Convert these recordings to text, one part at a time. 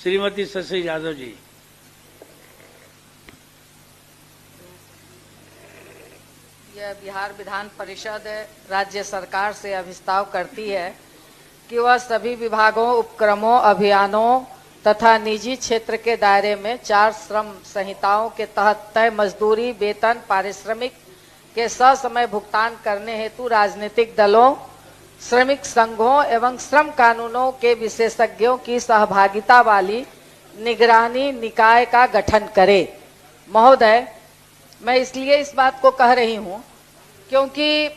श्रीमती शशि यादव जी। यह बिहार विधान परिषद राज्य सरकार से अभिस्ताव करती है कि वह सभी विभागों, उपक्रमों, अभियानों तथा निजी क्षेत्र के दायरे में 4 श्रम संहिताओं के तहत तय मजदूरी, वेतन, पारिश्रमिक के ससमय भुगतान करने हेतु राजनीतिक दलों, श्रमिक संघों एवं श्रम कानूनों के विशेषज्ञों की सहभागिता वाली निगरानी निकाय का गठन करे। महोदय, मैं इसलिए इस बात को कह रही हूं क्योंकि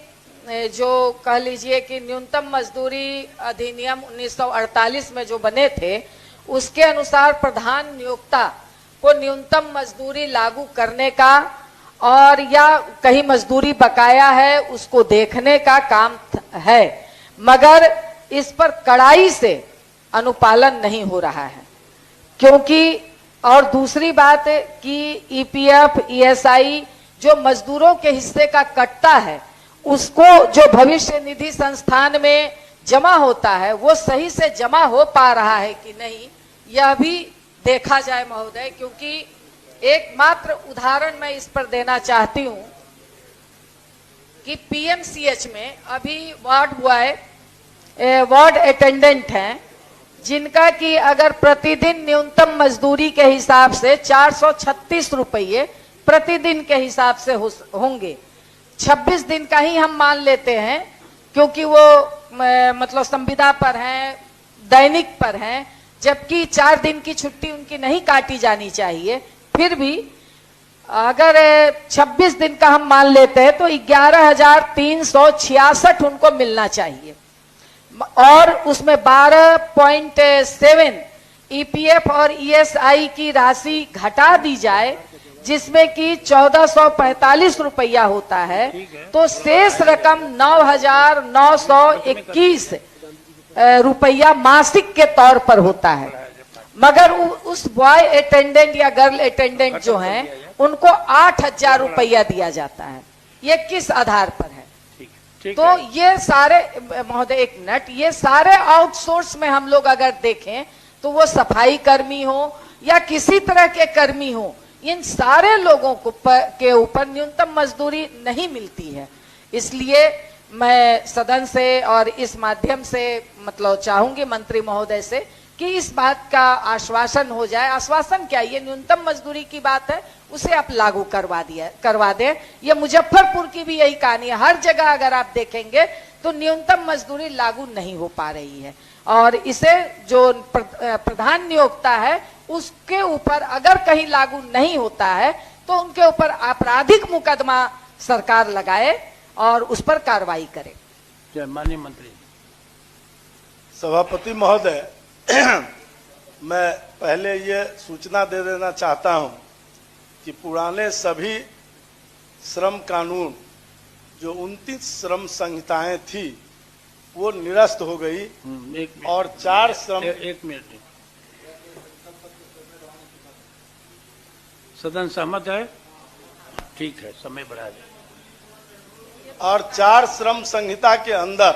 जो कह लीजिए कि न्यूनतम मजदूरी अधिनियम 1948 में जो बने थे, उसके अनुसार प्रधान नियोक्ता को न्यूनतम मजदूरी लागू करने का और या कहीं मजदूरी बकाया है उसको देखने का काम है, मगर इस पर कड़ाई से अनुपालन नहीं हो रहा है। क्योंकि और दूसरी बात कि ईपीएफ, ईएसआई जो मजदूरों के हिस्से का कटता है, उसको जो भविष्य निधि संस्थान में जमा होता है वो सही से जमा हो पा रहा है कि नहीं, यह भी देखा जाए महोदय। क्योंकि एकमात्र उदाहरण मैं इस पर देना चाहती हूं कि पीएमसीएच में अभी वार्ड बॉय, वार्ड अटेंडेंट हैं जिनका कि अगर प्रतिदिन न्यूनतम मजदूरी के हिसाब से 436 रुपये प्रतिदिन के हिसाब से होंगे, 26 दिन का ही हम मान लेते हैं क्योंकि वो मतलब संविदा पर हैं, दैनिक पर हैं, जबकि 4 दिन की छुट्टी उनकी नहीं काटी जानी चाहिए। फिर भी अगर 26 दिन का हम मान लेते हैं तो 11,366 उनको मिलना चाहिए और उसमें 12.7 ईपीएफ और ईएसआई की राशि घटा दी जाए जिसमें कि 1445 रुपया होता है, तो शेष रकम 9,921 रुपया मासिक के तौर पर होता है। मगर उस बॉय अटेंडेंट या गर्ल अटेंडेंट जो हैं उनको 8,000 रुपया दिया जाता है। ये किस आधार पर है? तो ये सारे महोदय, एक मिनट, ये सारे आउटसोर्स में हम लोग अगर देखें तो वो सफाई कर्मी हो या किसी तरह के कर्मी हो, इन सारे लोगों को के ऊपर न्यूनतम मजदूरी नहीं मिलती है। इसलिए मैं सदन से और इस माध्यम से मतलब चाहूंगी मंत्री महोदय से कि इस बात का आश्वासन हो जाए। आश्वासन क्या, ये न्यूनतम मजदूरी की बात है, उसे आप लागू करवा दें। ये मुजफ्फरपुर की भी यही कहानी है, हर जगह अगर आप देखेंगे तो न्यूनतम मजदूरी लागू नहीं हो पा रही है और इसे जो प्रधान नियोक्ता है उसके ऊपर अगर कहीं लागू नहीं होता है तो उनके ऊपर आपराधिक मुकदमा सरकार लगाए और उस पर कार्रवाई करे। माननीय मंत्री। सभापति महोदय, मैं पहले ये सूचना दे देना चाहता हूं कि पुराने सभी श्रम कानून जो 29 श्रम संहिताएं थी वो निरस्त हो गई और 4 श्रम। एक मिनट, सदन सहमत है? ठीक है, समय बढ़ा दे। और 4 श्रम संहिता के अंदर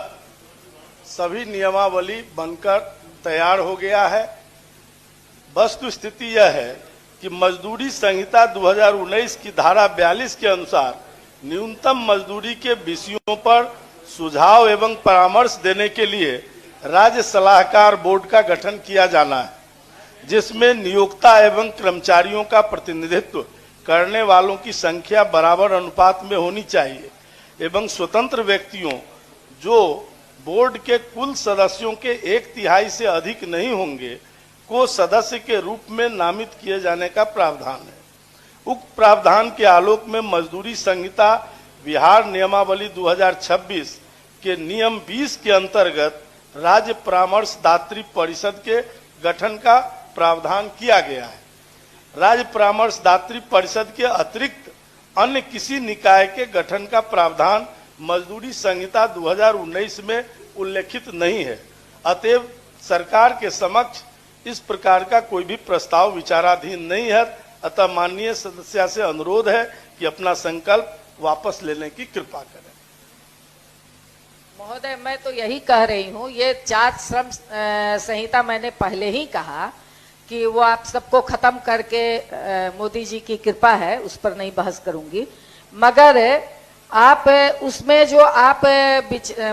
सभी नियमावली बनकर तैयार हो गया है। वस्तु स्थिति यह है कि मजदूरी संहिता 2019 की धारा 42 के अनुसार न्यूनतम मजदूरी के विषयों पर सुझाव एवं परामर्श देने के लिए राज्य सलाहकार बोर्ड का गठन किया जाना है, जिसमें नियोक्ता एवं कर्मचारियों का प्रतिनिधित्व करने वालों की संख्या बराबर अनुपात में होनी चाहिए एवं स्वतंत्र व्यक्तियों जो बोर्ड के कुल सदस्यों के 1/3 से अधिक नहीं होंगे को सदस्य के रूप में नामित किए जाने का प्रावधान है। उक्त प्रावधान के आलोक में मजदूरी संहिता बिहार नियमावली 2026 के नियम 20 के अंतर्गत राज्य परामर्शदात्री परिषद के गठन का प्रावधान किया गया है। राज्य परामर्शदात्री परिषद के अतिरिक्त अन्य किसी निकाय के गठन का प्रावधान मजदूरी संहिता 2019 में उल्लेखित नहीं है। अतएव सरकार के समक्ष इस प्रकार का कोई भी प्रस्ताव विचाराधीन नहीं है। अतः माननीय सदस्य से अनुरोध है कि अपना संकल्प वापस लेने की कृपा करें। महोदय, मैं तो यही कह रही हूँ, ये 4 श्रम संहिता मैंने पहले ही कहा कि वो आप सबको खत्म करके मोदी जी की कृपा है, उस पर नहीं बहस करूंगी, मगर आप उसमें जो आप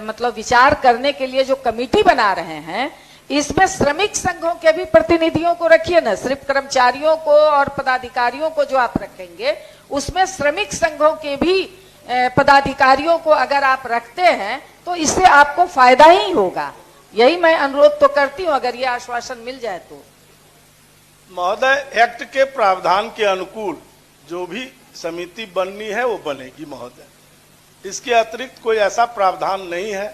मतलब विचार करने के लिए जो कमेटी बना रहे हैं, इसमें श्रमिक संघों के भी प्रतिनिधियों को रखिए ना। सिर्फ कर्मचारियों को और पदाधिकारियों को जो आप रखेंगे, उसमें श्रमिक संघों के भी पदाधिकारियों को अगर आप रखते हैं तो इससे आपको फायदा ही होगा। यही मैं अनुरोध तो करती हूं, अगर ये आश्वासन मिल जाए तो। महोदय, एक्ट के प्रावधान के अनुकूल जो भी समिति बननी है वो बनेगी महोदय। इसके अतिरिक्त कोई ऐसा प्रावधान नहीं है,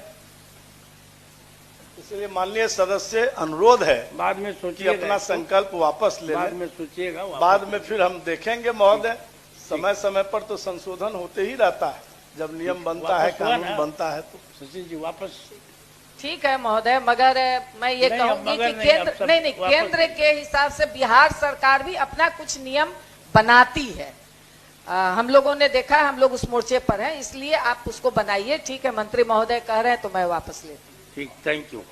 इसलिए माननीय सदस्य अनुरोध है बाद में कि सोचिएगा, अपना संकल्प वापस ले बाद लें। में सोचिएगा, बाद में फिर हम देखेंगे महोदय। समय समय पर तो संशोधन होते ही रहता है, जब नियम बनता है, वापस हुआ कानून ना। बनता है तो। सचिन जी वापस। ठीक है महोदय, मगर मैं ये नहीं, अब कहूंगी मगर कि नहीं, अब केंद्र सब नहीं वापस- केंद्र के हिसाब से बिहार सरकार भी अपना कुछ नियम बनाती है। हम लोगों ने देखा है, हम लोग उस मोर्चे पर हैं, इसलिए आप उसको बनाइए। ठीक है, मंत्री महोदय कह रहे हैं तो मैं वापस लेती हूँ। ठीक, थैंक यू।